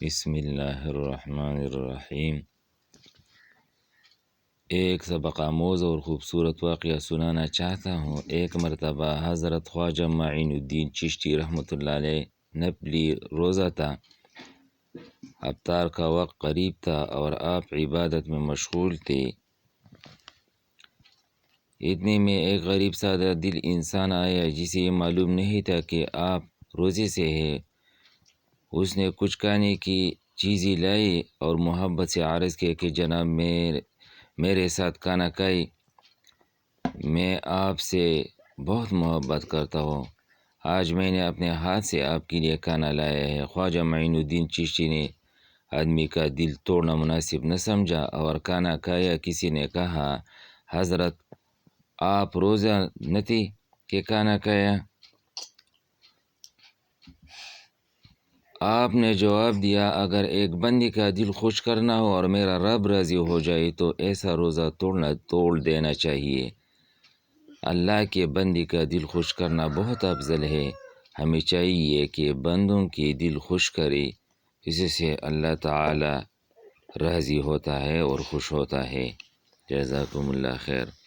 بسم اللہ الرحمن الرحیم۔ ایک سبق آموز اور خوبصورت واقعہ سنانا چاہتا ہوں۔ ایک مرتبہ حضرت خواجہ معین الدین چشتی رحمۃ اللہ علیہ نپلی روزہ تھا۔ افطار کا وقت قریب تھا اور آپ عبادت میں مشغول تھے۔ اتنے میں ایک غریب سادہ دل انسان آیا جسے یہ معلوم نہیں تھا کہ آپ روزے سے ہے۔ اس نے کچھ کھانے کی چیزیں لائی اور محبت سے عرض کیا کہ جناب میرے ساتھ کھانا کھائے، میں آپ سے بہت محبت کرتا ہوں، آج میں نے اپنے ہاتھ سے آپ کے لیے کھانا لایا ہے۔ خواجہ معین الدین چشتی نے آدمی کا دل توڑنا مناسب نہ سمجھا اور کھانا کھایا۔ کسی نے کہا حضرت آپ روزہ نہ تھے کہ کھانا کھایا؟ آپ نے جواب دیا اگر ایک بندے کا دل خوش کرنا ہو اور میرا رب راضی ہو جائے تو ایسا روزہ توڑ دینا چاہیے۔ اللہ کے بندے کا دل خوش کرنا بہت افضل ہے۔ ہمیں چاہیے کہ بندوں کے دل خوش کرے، اس سے اللہ تعالی راضی ہوتا ہے اور خوش ہوتا ہے۔ جزاکم اللہ خیر۔